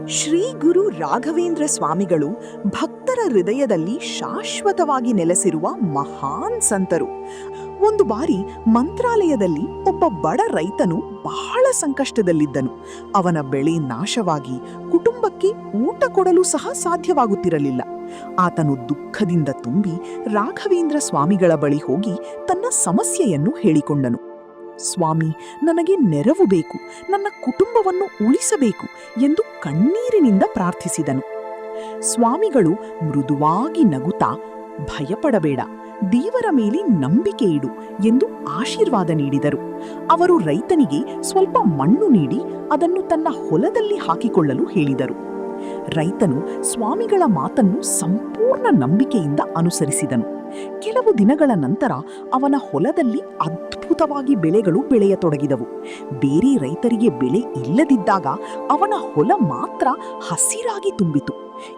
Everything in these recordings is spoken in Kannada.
ಶ್ರೀ ಗುರು ರಾಘವೇಂದ್ರ ಸ್ವಾಮಿಗಳು ಭಕ್ತರ ಹೃದಯದಲ್ಲಿ ಶಾಶ್ವತವಾಗಿ ನೆಲೆಸಿರುವ ಮಹಾನ್ ಸಂತರು. ಒಂದು ಬಾರಿ ಮಂತ್ರಾಲಯದಲ್ಲಿ ಒಬ್ಬ ಬಡ ರೈತನು ಬಹಳ ಸಂಕಷ್ಟದಲ್ಲಿದ್ದನು. ಅವನ ಬೆಳೆ ನಾಶವಾಗಿ ಕುಟುಂಬಕ್ಕೆ ಊಟ ಕೊಡಲು ಸಹ ಸಾಧ್ಯವಾಗುತ್ತಿರಲಿಲ್ಲ. ಆತನು ದುಃಖದಿಂದ ತುಂಬಿ ರಾಘವೇಂದ್ರ ಸ್ವಾಮಿಗಳ ಬಳಿ ಹೋಗಿ ತನ್ನ ಸಮಸ್ಯೆಯನ್ನು ಹೇಳಿಕೊಂಡನು. ಸ್ವಾಮಿ, ನನಗೆ ನೆರವು ಬೇಕು, ನನ್ನ ಕುಟುಂಬವನ್ನು ಉಳಿಸಬೇಕು ಎಂದು ಕಣ್ಣೀರಿನಿಂದ ಪ್ರಾರ್ಥಿಸಿದನು. ಸ್ವಾಮಿಗಳು ಮೃದುವಾಗಿ ನಗುತ್ತಾ, ಭಯಪಡಬೇಡ, ದೇವರ ಮೇಲೆ ನಂಬಿಕೆ ಇಡು ಎಂದು ಆಶೀರ್ವಾದ ನೀಡಿದರು. ಅವರು ರೈತನಿಗೆ ಸ್ವಲ್ಪ ಮಣ್ಣು ನೀಡಿ ಅದನ್ನು ತನ್ನ ಹೊಲದಲ್ಲಿ ಹಾಕಿಕೊಳ್ಳಲು ಹೇಳಿದರು. ರೈತನು ಸ್ವಾಮಿಗಳ ಮಾತನ್ನು ಸಂಪೂರ್ಣ ನಂಬಿಕೆಯಿಂದ ಅನುಸರಿಸಿದನು. ಕೆಲವು ದಿನಗಳ ನಂತರ ಅವನ ಹೊಲದಲ್ಲಿ ಅದ್ಭುತವಾಗಿ ಬೆಳೆಗಳು ಬೆಳೆಯತೊಡಗಿದವು. ಬೇರೆ ರೈತರಿಗೆ ಬೆಳೆ ಇಲ್ಲದಿದ್ದಾಗ ಅವನ ಹೊಲ ಮಾತ್ರ ಹಸಿರಾಗಿ ತುಂಬಿತು.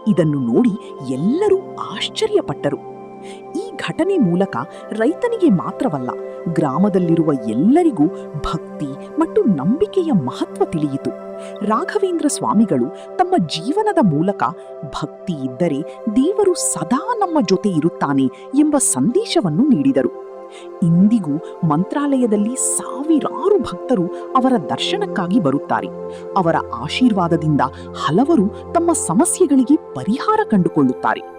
ಇದನ್ನು ನೋಡಿ ಎಲ್ಲರೂ ಆಶ್ಚರ್ಯಪಟ್ಟರು. ಈ ಘಟನೆ ಮೂಲಕ ರೈತನಿಗೆ ಮಾತ್ರವಲ್ಲ, ಗ್ರಾಮದಲ್ಲಿರುವ ಎಲ್ಲರಿಗೂ ಭಕ್ತಿ ಮತ್ತು ನಂಬಿಕೆಯ ಮಹತ್ವ ತಿಳಿಯಿತು. ರಾಘವೇಂದ್ರ ಸ್ವಾಮಿಗಳು ತಮ್ಮ ಜೀವನದ ಮೂಲಕ ಭಕ್ತಿ ಇದ್ದರೆ ದೇವರು ಸದಾ ನಮ್ಮ ಜೊತೆ ಇರುತ್ತಾನೆ ಎಂಬ ಸಂದೇಶವನ್ನು ನೀಡಿದರು. ಇಂದಿಗೂ ಮಂತ್ರಾಲಯದಲ್ಲಿ ಸಾವಿರಾರು ಭಕ್ತರು ಅವರ ದರ್ಶನಕ್ಕಾಗಿ ಬರುತ್ತಾರೆ. ಅವರ ಆಶೀರ್ವಾದದಿಂದ ಹಲವರು ತಮ್ಮ ಸಮಸ್ಯೆಗಳಿಗೆ ಪರಿಹಾರ ಕಂಡುಕೊಳ್ಳುತ್ತಾರೆ.